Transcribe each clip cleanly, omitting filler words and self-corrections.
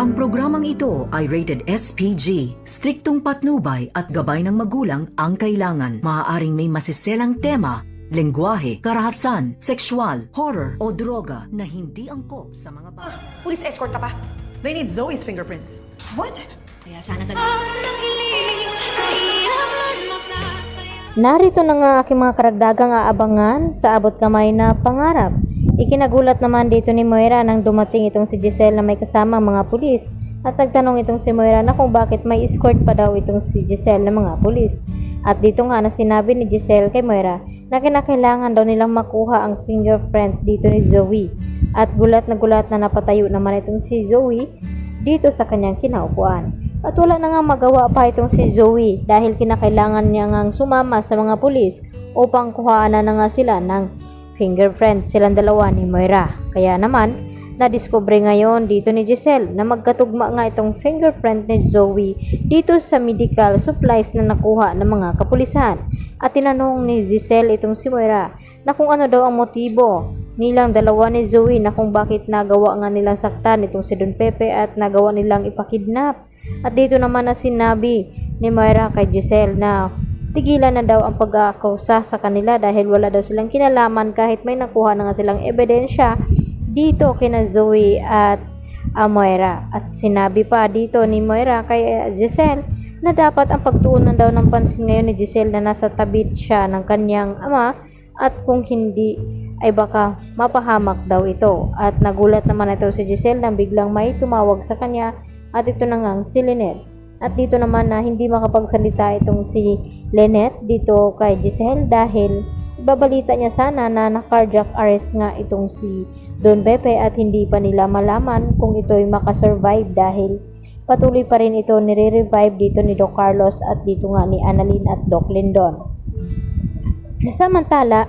Ang programang ito ay rated SPG. Striktong patnubay at gabay ng magulang ang kailangan. Maaaring may masiselang tema, lengguwahe, karahasan, sexual, horror o droga na hindi angkop sa mga bata. Police escort ka pa. They need Zoe's fingerprints. What? Kaya sana talaga. Narito na nga aking mga karagdagang aabangan sa abot kamay na pangarap. Ikinagulat naman dito ni Moira nang dumating itong si Giselle na may kasamang mga pulis at nagtanong itong si Moira na kung bakit may escort pa daw itong si Giselle ng mga pulis. At dito nga na sinabi ni Giselle kay Moira na kinakailangan daw nilang makuha ang fingerprint dito ni Zoe. At gulat na napatayo naman itong si Zoe dito sa kanyang kinaupuan. At wala na nga magawa pa itong si Zoe dahil kinakailangan niya ngang sumama sa mga pulis upang kuhaan na nga sila ng fingerprint silang dalawa ni Moira. Kaya naman, nadiskubre ngayon dito ni Giselle na magkatugma nga itong fingerprint ni Zoe dito sa medical supplies na nakuha ng mga kapulisan. At tinanong ni Giselle itong si Moira na kung ano daw ang motibo nilang dalawa ni Zoe na kung bakit nagawa nga nilang saktan itong si Don Pepe at nagawa nilang ipakidnap. At dito naman na sinabi ni Moira kay Giselle na tigilan na daw ang pag-aakusa sa kanila dahil wala daw silang kinalaman kahit may nakuha na nga silang ebidensya dito kina Zoe at Moira. At sinabi pa dito ni Moira kay Giselle na dapat ang pagtuunan daw ng pansin ngayon ni Giselle na nasa tabi siya ng kanyang ama at kung hindi ay baka mapahamak daw ito. At nagulat naman ito si Giselle nang biglang may tumawag sa kanya at ito na nga si Lynette. At dito naman na hindi makapagsalita itong si Lynette dito kay Giselle dahil babalita niya sana na na-cardiac arrest nga itong si Don Pepe at hindi pa nila malaman kung ito'y makasurvive dahil patuloy pa rin ito nire-revive dito ni Doc Carlos at dito nga ni Annalyn at Doc Lindon. Samantala,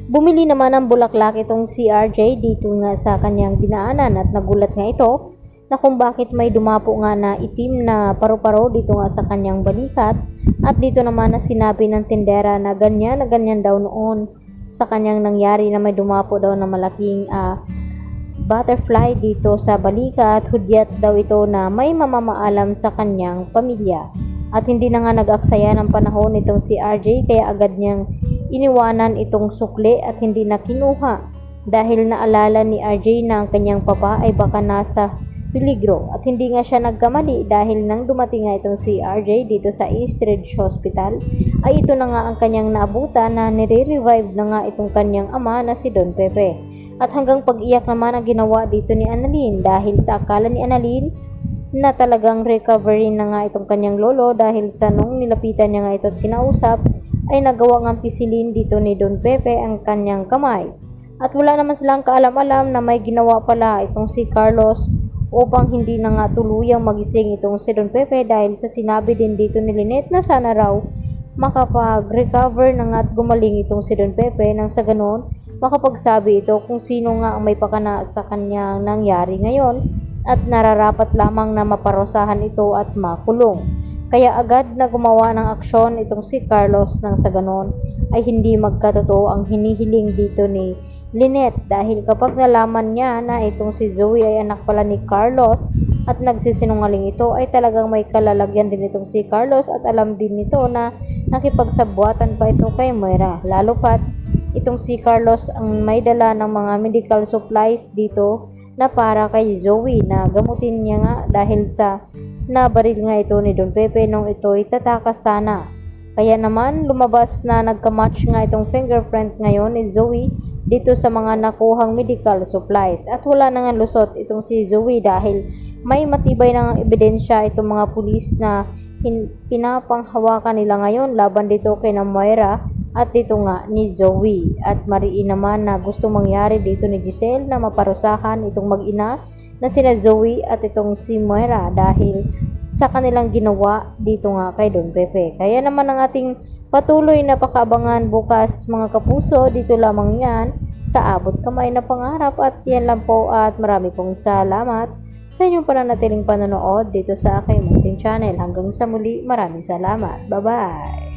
bumili naman ng bulaklak itong si RJ dito nga sa kanyang dinaanan at nagulat nga ito na kung bakit may dumapo nga na itim na paru-paro dito nga sa kanyang balikat. At dito naman na sinabi ng tindera na ganyan daw noon sa kanyang nangyari na may dumapo daw na malaking butterfly dito sa balikat. Hudyat daw ito na may mamamaalam sa kanyang pamilya. At hindi na nga nag-aksaya ng panahon itong si RJ kaya agad niyang iniwanan itong sukli at hindi na kinuha dahil naalala ni RJ na ang kanyang papa ay baka nasa peligro. At hindi nga siya nagkamali dahil nang dumating nga itong si RJ dito sa Eastridge Hospital ay ito na nga ang kanyang naabutan na nire-revive na nga itong kanyang ama na si Don Pepe. At hanggang pag-iyak naman ang ginawa dito ni Annalyn dahil sa akala ni Annalyn na talagang recovery na nga itong kanyang lolo dahil sa nung nilapitan niya nga ito at kinausap ay nagawa nga pisilin dito ni Don Pepe ang kanyang kamay. At wala naman silang kaalam-alam na may ginawa pala itong si Carlos upang hindi na nga tuluyang magising itong si Don Pepe dahil sa sinabi din dito ni Lynette na sana raw makapag-recover na nga at gumaling itong si Don Pepe nang sa ganoon makapagsabi ito kung sino nga ang may pakana sa kanyang nangyari ngayon at nararapat lamang na maparusahan ito at makulong. Kaya agad na gumawa ng aksyon itong si Carlos nang sa ganoon ay hindi magkatotoo ang hinihiling dito ni Lynette dahil kapag nalaman niya na itong si Zoe ay anak pala ni Carlos at nagsisinungaling ito ay talagang may kalalagyan din itong si Carlos at alam din nito na nakipagsabwatan pa ito kay Moira. Lalo pat itong si Carlos ang may dala ng mga medical supplies dito na para kay Zoe na gamutin niya nga dahil sa nabaril nga ito ni Don Pepe nung ito'y tatakas sana. Kaya naman lumabas na nagkamatch nga itong fingerprint ngayon ni Zoe dito sa mga nakuhang medical supplies. At wala na nga lusot itong si Zoe dahil may matibay na ebidensya itong mga pulis na pinapanghawakan nila ngayon laban dito kay na Moira at dito nga ni Zoe. At mariin naman na gusto mangyari dito ni Giselle na maparusahan itong mag-ina na sina Zoe at itong si Moira dahil sa kanilang ginawa dito nga kay Don Pepe. Kaya naman ang ating patuloy na pakaabangan bukas mga kapuso, dito lamang yan sa abot kamay na pangarap. At yan lang po at marami pong salamat sa inyong pananatiling panonood dito sa aking munting channel. Hanggang sa muli, maraming salamat. Bye-bye!